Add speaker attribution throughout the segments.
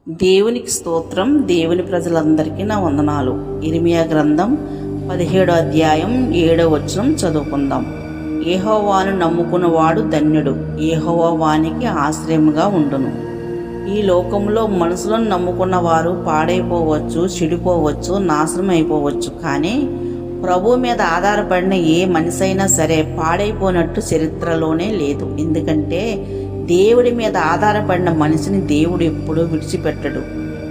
Speaker 1: దేవునికి స్తోత్రం. దేవుని ప్రజలందరికీ నా వందనాలు. ఇర్మియా గ్రంథం 17వ అధ్యాయం 7వ వచనం చదువుకుందాం. యెహోవాను నమ్ముకున్నవాడు ధన్యుడు, యెహోవా వానికి ఆశ్రయముగా ఉండును. ఈ లోకంలో మనుషులను నమ్ముకున్న వారు పాడైపోవచ్చు, చెడిపోవచ్చు, నాశనం అయిపోవచ్చు. కానీ ప్రభు మీద ఆధారపడిన ఏ మనిషి అయినా సరే పాడైపోయినట్టు చరిత్రలోనే లేదు. ఎందుకంటే దేవుడి మీద ఆధారపడిన మనిషిని దేవుడు ఎప్పుడూ విడిచిపెట్టడు.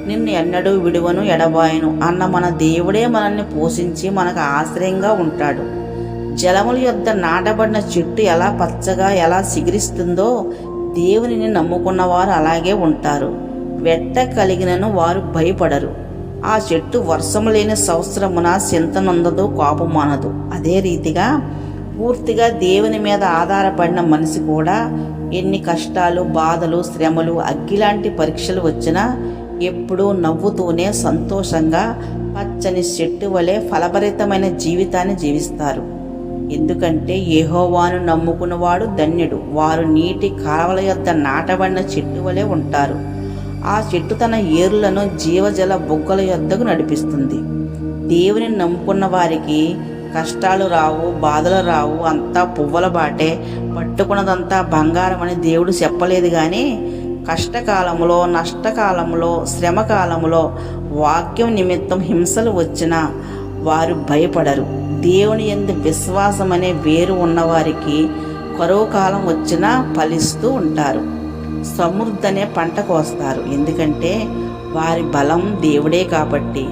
Speaker 1: నిన్ను ఎన్నడూ విడువను ఎడబాయను అన్న మన దేవుడే మనల్ని పోషించి మనకు ఆశ్రయంగా ఉంటాడు. జలముల యొద్ద నాటబడిన చెట్టు ఎలా పచ్చగా ఎలా సిగిరిస్తుందో దేవునిని నమ్ముకున్న వారు అలాగే ఉంటారు. వెట్ట కలిగినను వారు భయపడరు. ఆ చెట్టు వర్షము లేని సంవత్సరమున చింతనందదు, కోపమానదు. అదే రీతిగా పూర్తిగా దేవుని మీద ఆధారపడిన మనిషి కూడా ఎన్ని కష్టాలు, బాధలు, శ్రమలు, అగ్గిలాంటి పరీక్షలు వచ్చినా ఎప్పుడూ నవ్వుతూనే సంతోషంగా పచ్చని చెట్టు వలె ఫలభరితమైన జీవితాన్ని జీవిస్తారు. ఎందుకంటే యెహోవాను నమ్ముకున్నవాడు ధన్యుడు. వారు నీటి కాలువల యొద్ద నాటబడిన చెట్టు వలె ఉంటారు. ఆ చెట్టు తన ఏరులను జీవజల బుగ్గల యొద్దకు నడిపిస్తుంది. దేవుని నమ్ముకున్న వారికి కష్టాలు రావు, బాధలు రావు. అంతా పువ్వుల బాటే, పట్టుకున్నదంతా బంగారం అని దేవుడు చెప్పలేదు. కానీ కష్టకాలములో, నష్టకాలములో, శ్రమకాలములో వాక్యం నిమిత్తం హింసలు వచ్చినా వారు భయపడరు. దేవుని యందు విశ్వాసం అనే వేరు ఉన్నవారికి కరువు కాలం వచ్చినా ఫలిస్తూ ఉంటారు. సమృద్ధి అనే పంట కోస్తారు. ఎందుకంటే వారి బలం దేవుడే కాబట్టి.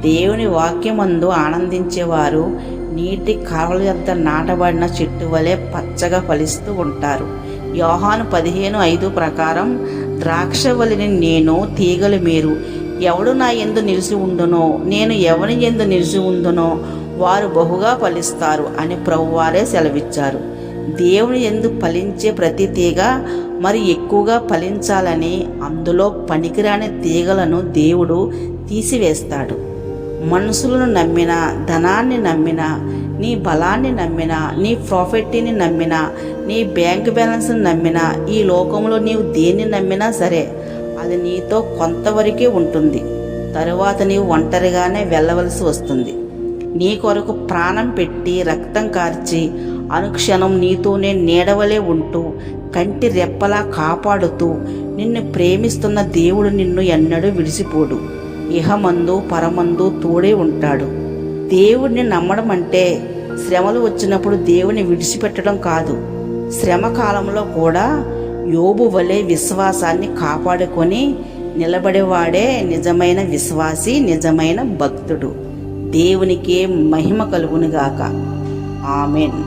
Speaker 1: దేవుని వాక్యమందు ఆనందించేవారు నీటి కాలువల యొద్ద నాటబడిన చెట్టు వలె పచ్చగా ఫలిస్తూ ఉంటారు. యోహాను 15:5 ప్రకారం ద్రాక్షవల్లిని నేను, తీగలు మీరు. ఎవడు నా యందు నిలిచి ఉండునో, నేను ఎవని యందు నిలిచి ఉండునో వారు బహుగా ఫలిస్తారు అని ప్రభువారే సెలవిచ్చారు. దేవుని యందు ఫలించే ప్రతి తీగ మరి ఎక్కువగా ఫలించాలని అందులో పనికిరాని తీగలను దేవుడు తీసివేస్తాడు. మనుషులను నమ్మినా, ధనాన్ని నమ్మినా, నీ బలాన్ని నమ్మినా, నీ ప్రాఫిట్ని నమ్మినా, నీ బ్యాంక్ బ్యాలెన్స్ని నమ్మినా, ఈ లోకంలో నీవు దేన్ని నమ్మినా సరే అది నీతో కొంతవరకే ఉంటుంది. తరువాత నీవు ఒంటరిగానే వెళ్ళవలసి వస్తుంది. నీ కొరకు ప్రాణం పెట్టి రక్తం కార్చి అనుక్షణం నీతోనే నీడవలే ఉంటూ కంటి రెప్పలా కాపాడుతూ నిన్ను ప్రేమిస్తున్న దేవుడు నిన్ను ఎన్నడూ విడిచిపోడు. ఇహమందు పరమందు తోడే ఉంటాడు. దేవుడిని నమ్మడం అంటే శ్రమలు వచ్చినప్పుడు దేవుని విడిచిపెట్టడం కాదు. శ్రమ కాలంలో కూడా యోబు వలె విశ్వాసాన్ని కాపాడుకొని నిలబడేవాడే నిజమైన విశ్వాసి, నిజమైన భక్తుడు. దేవునికే మహిమ కలుగునుగాక. ఆమెన్.